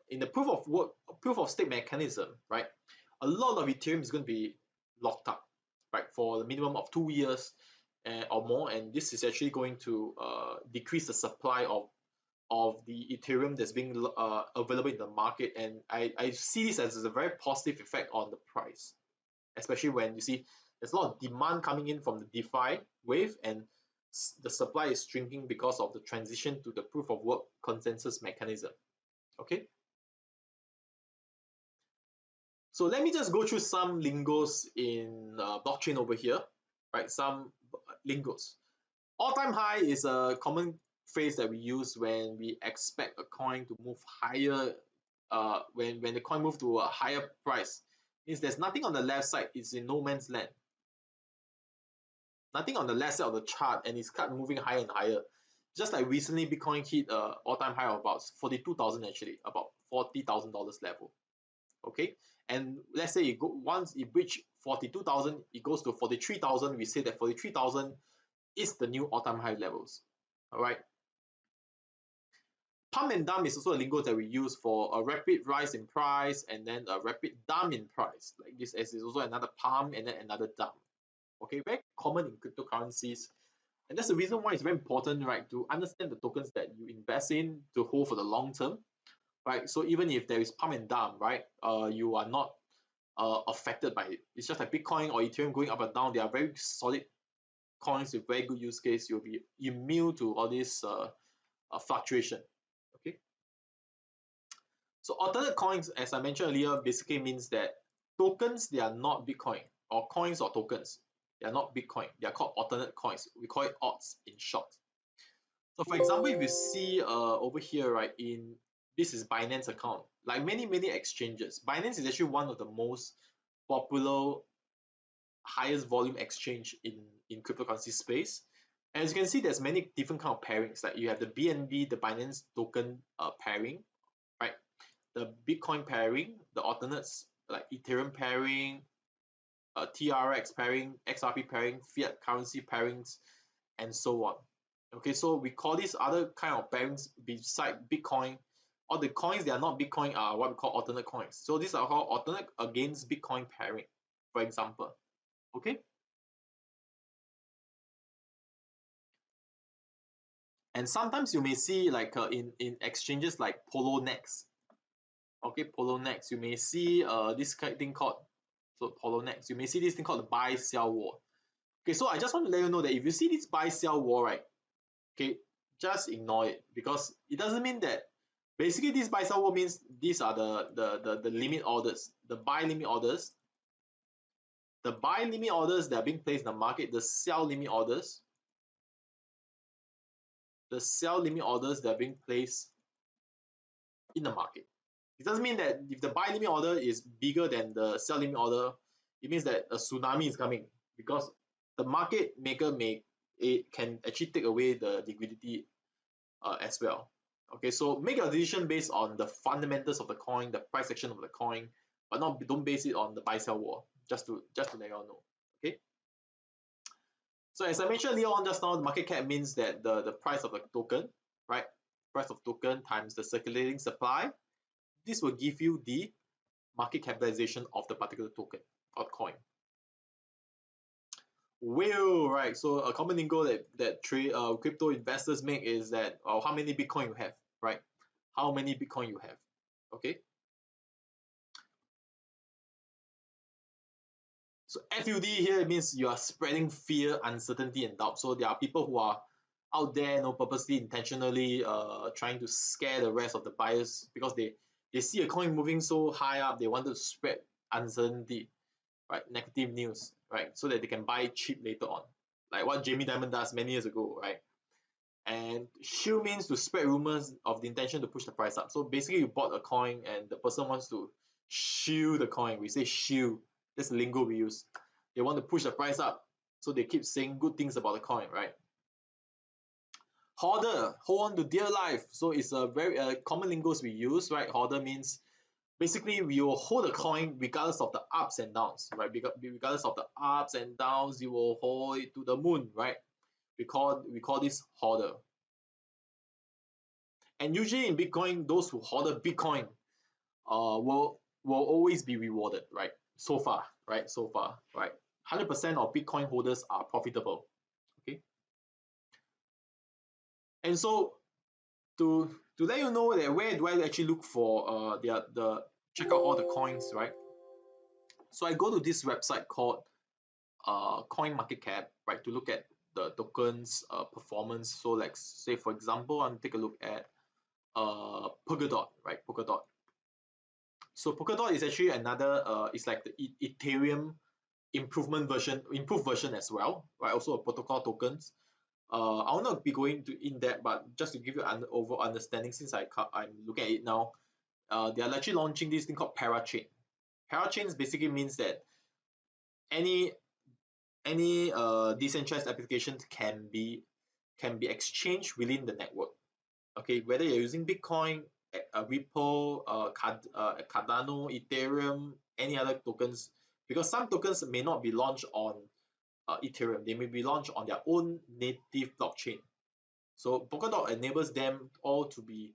in the proof of stake mechanism, right, a lot of Ethereum is going to be locked up, right, for the minimum of 2 years or more, and this is actually going to decrease the supply of the Ethereum that's being available in the market. And I see this as a very positive effect on the price, especially when you see There's a lot of demand coming in from the DeFi wave, and the supply is shrinking because of the transition to the proof of work consensus mechanism. Okay, so let me just go through some lingos in blockchain over here, right? Some lingos. All-time high is a common phrase that we use when we expect a coin to move higher. When the coin moves to a higher price, means there's nothing on the left side. It's in no man's land. Nothing on the left side of the chart, and it's kept moving higher and higher. Just like recently, Bitcoin hit a all-time high of about 42,000, actually about $40,000 level. Okay, and let's say it once it breached 42,000, it goes to 43,000. We say that 43,000 is the new all-time high levels. All right. Pump and dump is also a lingo that we use for a rapid rise in price and then a rapid dump in price. Like this, as is also another pump and then another dump. Okay, very common in cryptocurrencies, and that's the reason why it's very important, right, to understand the tokens that you invest in to hold for the long term, right? So even if there is pump and dump, right, you are not affected by it. It's just like Bitcoin or Ethereum going up and down. They are very solid coins with very good use case. You'll be immune to all this fluctuation. Okay. So alternate coins, as I mentioned earlier, basically means that tokens, they are not Bitcoin, or coins or tokens. They are not Bitcoin. They are called alternate coins. We call it odds in short. So for example, if you see over here, right, in this is Binance account, like many exchanges. Binance is actually one of the most popular, highest volume exchange in cryptocurrency space. And as you can see, there's many different kind of pairings. Like you have the BNB, the Binance token pairing, right? The Bitcoin pairing, the alternates like Ethereum pairing, TRX pairing, XRP pairing, fiat currency pairings, and so on. Okay, so we call these other kind of pairings beside Bitcoin. All the coins that are not Bitcoin are what we call alternate coins. So these are called alternate against Bitcoin pairing, for example. Okay. And sometimes you may see like in exchanges like Poloniex. Okay, Poloniex, you may see this kind of thing called, so Poloniex, you may see this thing called the buy sell war. Okay, so I just want to let you know that if you see this buy sell war, right, okay, just ignore it, because it doesn't mean that basically this buy sell war means these are the limit orders, the buy limit orders, the buy limit orders that are being placed in the market, the sell limit orders, the sell limit orders that are being placed in the market. It doesn't mean that if the buy limit order is bigger than the sell limit order, it means that a tsunami is coming, because the market maker it can actually take away the liquidity as well. Okay, so make your decision based on the fundamentals of the coin, the price action of the coin, but don't base it on the buy sell war. Just to let you all know. Okay. So as I mentioned earlier on just now, the market cap means that the price of the token, right? Price of token times the circulating supply. This will give you the market capitalization of the particular token or coin. Whale, right? So a common lingo that crypto investors make is that how many Bitcoin you have, right? How many Bitcoin you have, okay? So FUD here means you are spreading fear, uncertainty, and doubt. So there are people who are out there, purposely, intentionally trying to scare the rest of the buyers, because they see a coin moving so high up, they want to spread uncertainty, right? Negative news, right? So that they can buy cheap later on, like what Jamie Dimon does many years ago, right? And shield means to spread rumors of the intention to push the price up. So basically, you bought a coin and the person wants to shield the coin. We say shield. That's the lingo we use. They want to push the price up, so they keep saying good things about the coin, right? Hoarder, hold on to dear life. So it's a very common lingos we use, right? Hoarder means basically we will hold a coin regardless of the ups and downs, right? Regardless of the ups and downs, you will hold it to the moon, right? We call this hoarder. And usually in Bitcoin, those who hoard Bitcoin will always be rewarded, right? So far, right? So far, right? 100% of Bitcoin holders are profitable. Okay. And so to let you know that where do I actually look for check out all the coins, right? So I go to this website called coin market cap, right, to look at the tokens performance. So like say for example, I'm take a look at Polkadot, right? Polkadot. So Polkadot is actually another it's like the Ethereum improved version as well, right? Also a protocol tokens. I will not be going to in depth, but just to give you an overall understanding, since I'm looking at it now, they are actually launching this thing called Parachain. Parachains basically means that any decentralized applications can be exchanged within the network. Okay, whether you're using Bitcoin, Ripple, Cardano, Ethereum, any other tokens, because some tokens may not be launched on Ethereum, they may be launched on their own native blockchain. So Polkadot enables them all to be,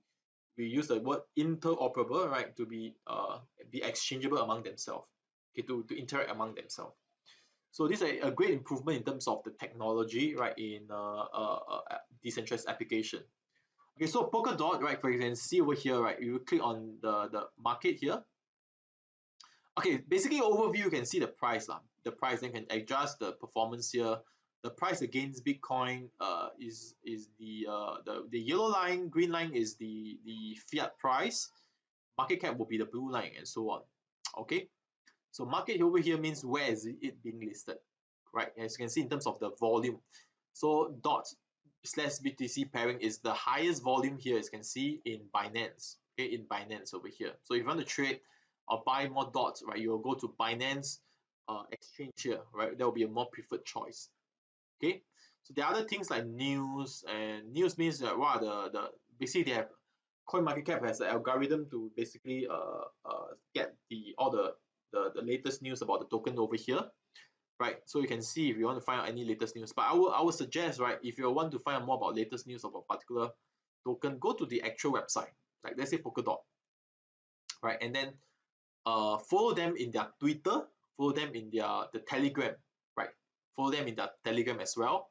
we use the word interoperable, right, to be exchangeable among themselves, okay, to interact among themselves. So this is a great improvement in terms of the technology, right, in decentralized application. Okay, so Polkadot, right, for you can see over here, right, you click on the market here. Okay, basically overview, you can see the price, the price, then can adjust the performance here. The price against Bitcoin is the yellow line, green line is the fiat price, market cap will be the blue line, and so on. Okay, so market over here means where is it being listed, right? As you can see in terms of the volume. So dot/BTC pairing is the highest volume here, as you can see in Binance. Okay, in Binance over here. So if you want to trade or buy more dots, right, you'll go to Binance exchange here, right? That will be a more preferred choice. Okay, so the other things like news, and news means that what are the basically they have CoinMarketCap has an algorithm to basically get all the latest news about the token over here, right? So you can see if you want to find out any latest news. But I would suggest, right, if you want to find out more about latest news of a particular token, go to the actual website, like let's say Polkadot, right? And then follow them in their Twitter, follow them in the Telegram, right? Follow them in their Telegram as well.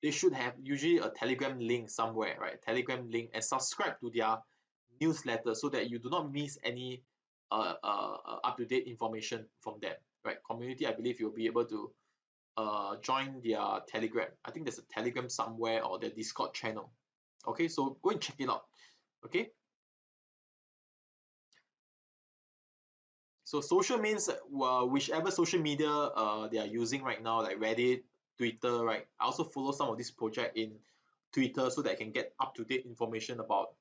They should have usually a Telegram link somewhere, right? Telegram link, and subscribe to their newsletter so that you do not miss any up-to-date information from them, right? Community, I believe you'll be able to join their Telegram. I think there's a Telegram somewhere or their Discord channel. Okay, so go and check it out. Okay. So social means whichever social media they are using right now, like Reddit, Twitter, right? I also follow some of this project in Twitter so that I can get up-to-date information about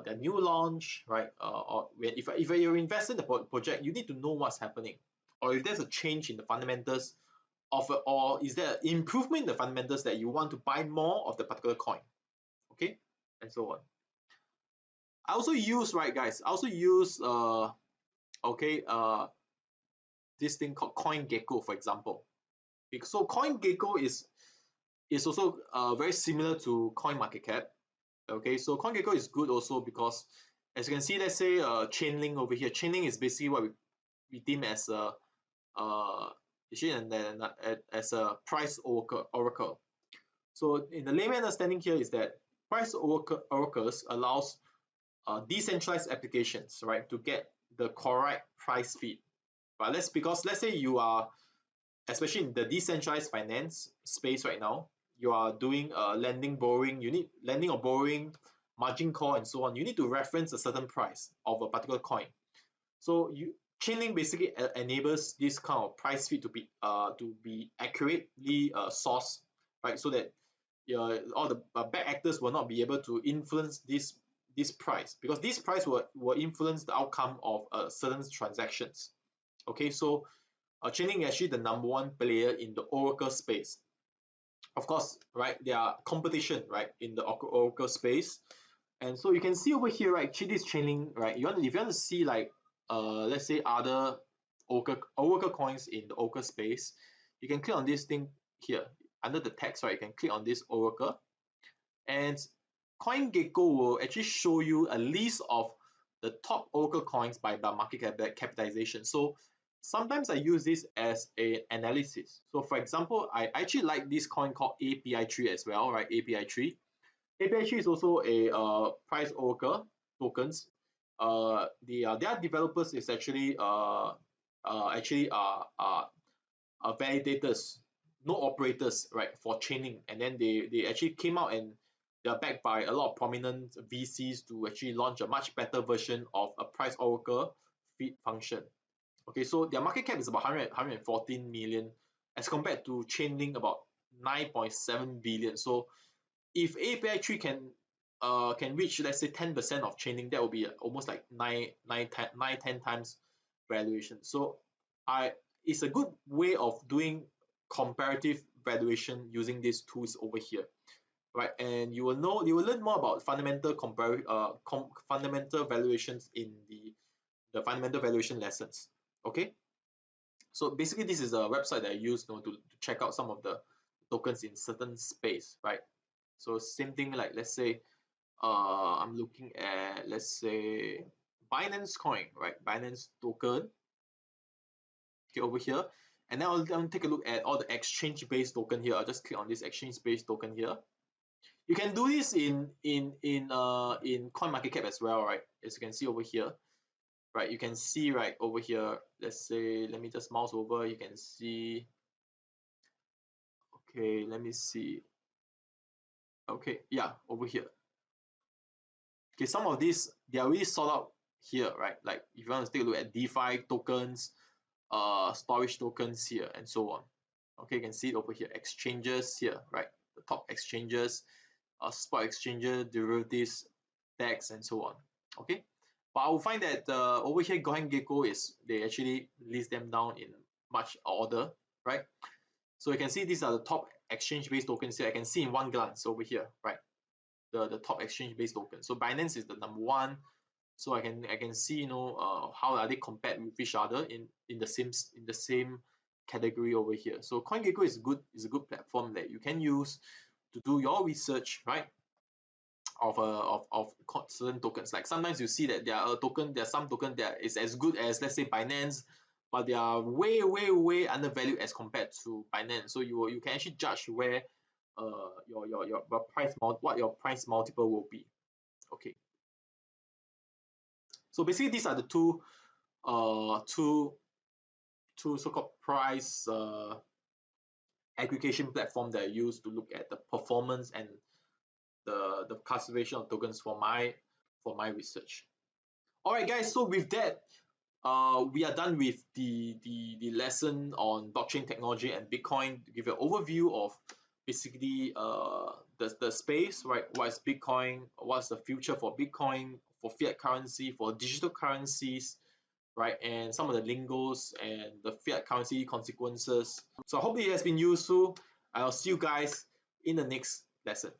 their new launch, right? Or if you're invested in the project, you need to know what's happening, or if there's a change in the fundamentals of it, or is there an improvement in the fundamentals that you want to buy more of the particular coin, okay, and so on. I also use, right, guys, I also use okay this thing called CoinGecko, for example. So CoinGecko is also very similar to CoinMarketCap. Okay, so CoinGecko is good also because, as you can see, let's say Chainlink over here. Chainlink is basically what we deem as a as a price oracle. So in the layman understanding here is that price oracles allows decentralized applications, right, to get the correct price feed. But let's say you are, especially in the decentralized finance space right now, you are doing lending, borrowing, you need lending or borrowing, margin call, and so on. You need to reference a certain price of a particular coin. So Chainlink basically enables this kind of price feed to be accurately sourced, right? So that all the bad actors will not be able to influence this price, because this price will influence the outcome of certain transactions. Okay, so Chainlink is actually the number one player in the Oracle space. Of course, right, there are competition, right, in the Oracle space. And so you can see over here, right, this Chainlink, right, if you want to see like let's say other Oracle coins in the Oracle space, you can click on this thing here under the text, right? You can click on this Oracle, and CoinGecko will actually show you a list of the top Oracle coins by the market capitalization. So sometimes I use this as an analysis. So for example, I actually like this coin called API3 as well, right? API3. API3 is also a price oracle tokens. Their developers is actually validators no operators, right, for chaining, and then they actually came out and they are backed by a lot of prominent VCs to actually launch a much better version of a price oracle feed function. Okay, so their market cap is about 114 million as compared to Chainlink about 9.7 billion. So if API tree can reach, let's say, 10% of Chainlink, that will be almost like 10 times valuation. So I it's a good way of doing comparative valuation using these tools over here, right? And you will learn more about fundamental valuations in the fundamental valuation lessons. Okay, so basically this is a website that I use, to check out some of the tokens in certain space, right? So same thing, like let's say I'm looking at, let's say, Binance coin, right? Binance token, okay, over here. And then I'll take a look at all the exchange based token here. I'll just click on this exchange based token here. You can do this in coin market cap as well, right? As you can see over here, right? You can see right over here, let's say, let me just mouse over, you can see, okay, let me see, okay, yeah, over here. Okay, some of these, they are really sold out here, right? Like if you want to take a look at DeFi tokens, storage tokens here, and so on. Okay, you can see it over here, exchanges here, right? The top exchanges, spot exchanges, derivatives, DEX, and so on. Okay, but I will find that over here, Gecko is, they actually list them down in much order, right? So you can see these are the top exchange-based tokens here. I can see in one glance over here, right? The top exchange-based tokens. So Binance is the number one. So I can see, how are they compared with each other in the same category over here. So CoinGecko is a good platform that you can use to do your research, right? Of certain tokens. Like sometimes you see that there's some token that is as good as, let's say, Binance, but they are way undervalued as compared to Binance. So you can actually judge where your what your price multiple will be. Okay. So basically these are the two so-called price aggregation platform that I use to look at the performance and the classification of tokens for my research. All right, guys. So with that, we are done with the lesson on blockchain technology and Bitcoin, to give you an overview of basically the space, right? What is Bitcoin? What's the future for Bitcoin, for fiat currency, for digital currencies, right? And some of the lingos and the fiat currency consequences. So I hope it has been useful. I'll see you guys in the next lesson.